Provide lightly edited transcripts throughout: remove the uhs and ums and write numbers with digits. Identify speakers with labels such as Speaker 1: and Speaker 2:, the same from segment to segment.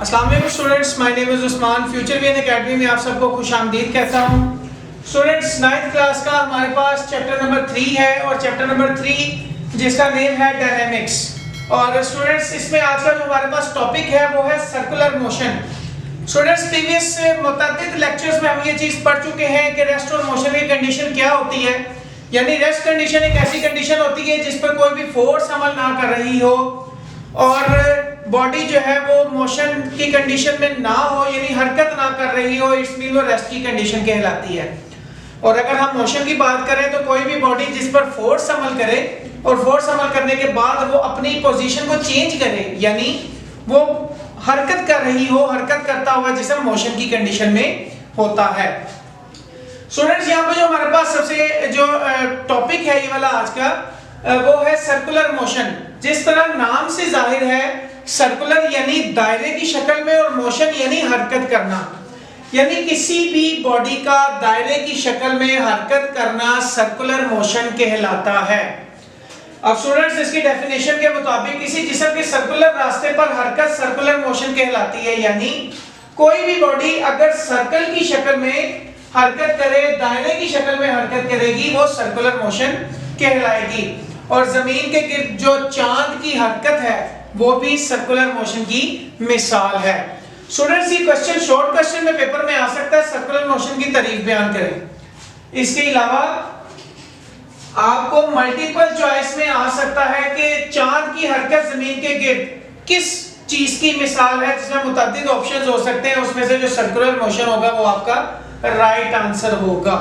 Speaker 1: अस्सलाम वालेकुम students, my name is Usman. Future VN academy में आप सबको खुशामदीद कहता हूँ। स्टूडेंट्स, 9th क्लास का हमारे पास चैप्टर नंबर 3 है और चैप्टर नंबर 3 जिसका नेम है डायनेमिक्स। और स्टूडेंट्स, इसमें आज का जो हमारे पास टॉपिक है वो है सर्कुलर मोशन। स्टूडेंट्स, प्रीवियस मुतअद्दिद लेक्चर्स में हम ये चीज़ पढ़ चुके हैं कि रेस्ट और मोशन की कंडीशन क्या होती है। यानी रेस्ट कंडीशन एक ऐसी कंडीशन होती है जिस पर कोई भी फोर्स अमल ना कर रही हो और बॉडी जो है वो मोशन की कंडीशन में ना हो, यानी हरकत ना कर रही हो, इट्स मीन वो रेस्ट की कंडीशन कहलाती है। और अगर हम मोशन की बात करें तो कोई भी बॉडी जिस पर फोर्स अमल करे और फोर्स अमल करने के बाद वो अपनी पोजीशन को चेंज करे, यानी वो हरकत कर रही हो, हरकत करता हुआ जिसम मोशन की कंडीशन में होता है। स्टूडेंट्स, यहाँ पे जो हमारे पास सबसे जो टॉपिक है ये वाला आज का वो है सर्कुलर मोशन। जिस तरह नाम से जाहिर है, सर्कुलर यानी दायरे की शक्ल में और मोशन यानी हरकत करना, यानी किसी भी बॉडी का दायरे की शक्ल में हरकत करना सर्कुलर मोशन कहलाता है। अब स्टूडेंट्स, इसकी डेफिनेशन के मुताबिक किसी जिस्म के सर्कुलर रास्ते पर हरकत सर्कुलर मोशन कहलाती है। यानी कोई भी बॉडी अगर सर्कल की शक्ल में हरकत करे, दायरे की शक्ल में हरकत करेगी, वो सर्कुलर मोशन कहलाएगी। और जमीन के गिर्द जो चांद की हरकत है वो भी सर्कुलर मोशन की मिसाल है। स्टूडेंट्स, ये क्वेश्चन शॉर्ट क्वेश्चन में पेपर में आ सकता है, सर्कुलर मोशन की तारीफ बयान करें। इसके अलावा आपको मल्टीपल चॉइस में आ सकता है कि चांद की हरकत जमीन के गिर्द किस चीज की मिसाल है, जिसमें मुतअद्दिद ऑप्शंस हो सकते हैं, उसमें से जो सर्कुलर मोशन होगा वो आपका राइट आंसर होगा।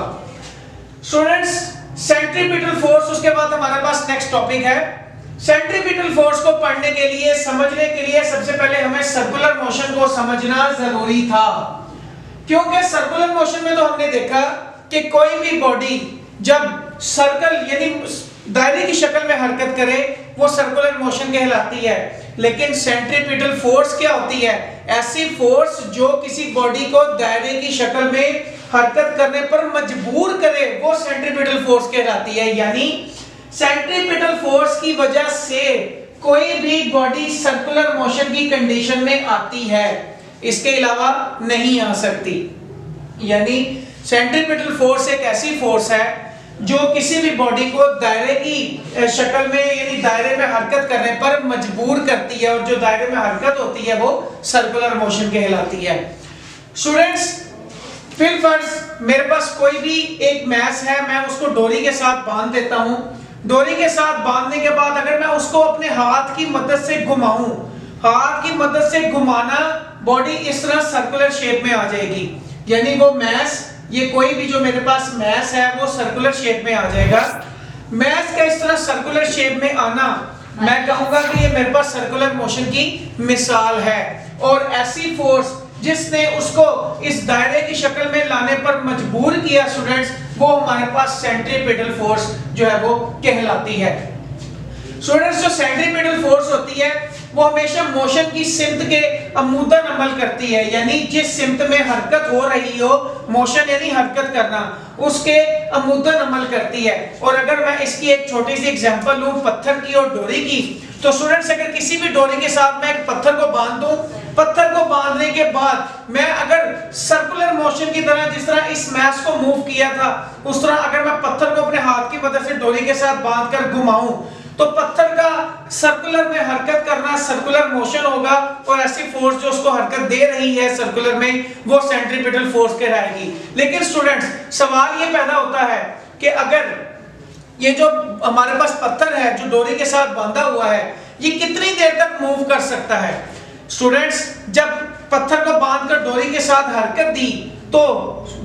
Speaker 1: स्टूडेंट्स, सेंट्रीपिटल फोर्स, उसके बाद हमारे पास नेक्स्ट टॉपिक है। सेंट्रीपिटल फोर्स को पढ़ने के लिए, समझने के लिए सबसे पहले हमें सर्कुलर मोशन को समझना जरूरी था, क्योंकि सर्कुलर मोशन में तो हमने देखा कि कोई भी बॉडी जब सर्कल यानी दायरे की शक्ल में हरकत करे वो सर्कुलर मोशन कहलाती है। लेकिन सेंट्रीपिटल फोर्स क्या होती है? ऐसी फोर्स जो किसी बॉडी को दायरे की शक्ल में हरकत करने पर मजबूर करे, वो सेंट्रीपिटल फोर्स कहलाती है। यानी सेंट्रीपिटल फोर्स की वजह से कोई भी बॉडी सर्कुलर मोशन की कंडीशन में आती है, इसके अलावा नहीं आ सकती। यानी सेंट्रीपिटल फोर्स एक ऐसी फोर्स है जो किसी भी बॉडी को दायरे की शक्ल में यानी दायरे में हरकत करने पर मजबूर करती है, और जो दायरे में हरकत होती है वो सर्कुलर मोशन कहलाती है। स्टूडेंट्स, फिर फर्ज मेरे पास कोई भी एक मैस है, मैं उसको डोरी के साथ बांध देता हूं। डोरी के साथ बांधने के बाद अगर मैं उसको अपने हाथ की मदद से घुमाऊं, हाथ की मदद से घुमाना, बॉडी इस तरह सर्कुलर शेप में आ जाएगी। यानी वो मैस, ये कोई भी जो मेरे पास मैस है वो सर्कुलर शेप में आ जाएगा। मैस का इस तरह सर्कुलर शेप में आना, मैं कहूंगा कि ये मेरे पास सर्कुलर मोशन की मिसाल है। और ऐसी फोर्स जिसने उसको इस दायरे की शक्ल में लाने पर मजबूर किया स्टूडेंट्स, वो हमारे पास सेंट्रीपिटल फोर्स जो है वो कहलाती है। स्टूडेंट्स, जो सेंट्रीपिटल फोर्स होती है वो हमेशा मोशन की सिमत के अमूदन अमल करती है। यानी जिस सिमत में हरकत हो रही हो, मोशन यानी हरकत करना, उसके अमूदन अमल करती है। और अगर मैं इसकी एक छोटी सी एग्जांपल लूं पत्थर की और डोरी की, तो स्टूडेंट्स अगर किसी भी डोरी के साथ मैं एक पत्थर को बांध दूं, पत्थर को बांधने के बाद मैं अगर सर्कुलर मोशन की तरह जिस तरह इस मैस को मूव किया था, उस तरह अगर मैं पत्थर को अपने हाथ की मदद से डोरी के साथ बांधकर घुमाऊं, तो पत्थर का सर्कुलर में हरकत करना सर्कुलर मोशन होगा, और ऐसी फोर्स जो उसको हरकत दे रही है सर्कुलर में वो सेंट्रीपिटल फोर्स कहलाएगी। लेकिन स्टूडेंट्स, सवाल ये पैदा होता है कि अगर ये जो हमारे पास पत्थर है जो डोरी के साथ बांधा हुआ है, ये कितनी देर तक मूव कर सकता है? स्टूडेंट्स, जब पत्थर को बांधकर डोरी के साथ हरकत दी तो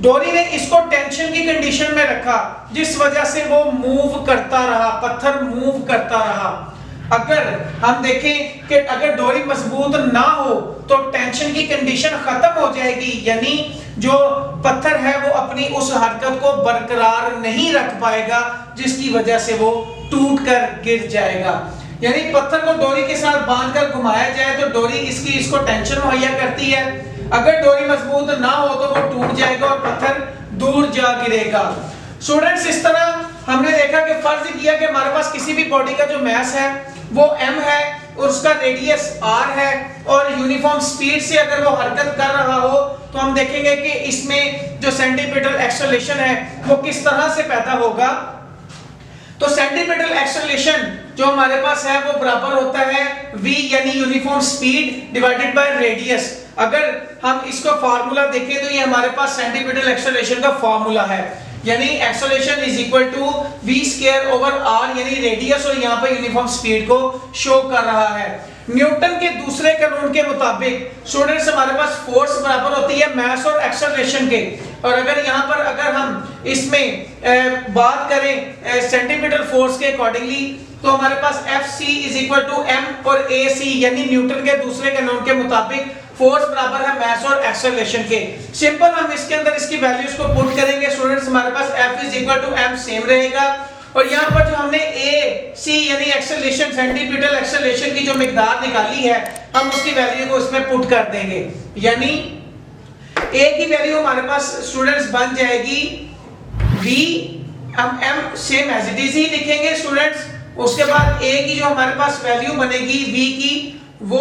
Speaker 1: डोरी ने इसको टेंशन की कंडीशन में रखा, जिस वजह से वो मूव करता रहा, पत्थर मूव करता रहा। अगर हम देखें कि अगर डोरी मजबूत ना हो तो टेंशन की कंडीशन खत्म हो जाएगी, यानी जो पत्थर है वो अपनी उस हरकत को बरकरार नहीं रख पाएगा, जिसकी वजह से वो टूटकर गिर जाएगा। यानी पत्थर को डोरी के साथ बांधकर घुमाया जाए तो डोरी इसको टेंशन मुहैया करती है। अगर डोरी मजबूत ना हो तो वो टूट जाएगा और पत्थर दूर जा गिरेगा। स्टूडेंट्स, इस तरह हमने देखा कि फर्ज किया कि हमारे पास किसी भी बॉडी का जो मैस है वो m है, और उसका रेडियस r है और यूनिफॉर्म स्पीड से अगर वो हरकत कर रहा हो तो हम देखेंगे कि इसमें जो सेंटीपिटल एक्सेलरेशन है वो किस तरह से पैदा होगा। तो सेंटीपिटल एक्सेलरेशन जो हमारे पास है वो बराबर होता है v यानी uniform speed divided by radius. अगर हम इसको फार्मूला देखें तो ये हमारे पास सेंटीपिटल एक्सेलरेशन का फार्मूला है, यानी acceleration is equal to v square over r यानी रेडियस और यहाँ पर यूनिफॉर्म स्पीड को शो कर रहा है। न्यूटन के दूसरे कानून के मुताबिक स्टूडेंट्स हमारे पास फोर्स बराबर होती है मास और एक्सेलरेशन के, और अगर यहाँ पर अगर हम इसमें बात करें सेंटीमीटर फोर्स के अकॉर्डिंगली तो हमारे पास Fc is equal to m और ac यानी न्यूटन के दूसरे कानून के मुताबिक फोर्स बराबर है मास और एक्सेलरेशन के। सिंपल हम इसके अंदर इसकी वैल्यूज को पुट करेंगे स्टूडेंट्स, हमारे पास F is equal to m same रहेगा और यहाँ पर जो हमने ac यानी एक्सेलरेशन सेंटीपिटल एक्सेलरेशन की जो मिकदार निकाली है हम उसकी वैल्यू को इसमें पुट कर देंगे, यानी a की वैल्यू हमारे पास स्टूडेंट्स बन जाएगी v, हम m same as it is ही लिखेंगे स्टूडेंट्स। उसके बाद a की जो हमारे पास वैल्यू बनेगी v की वो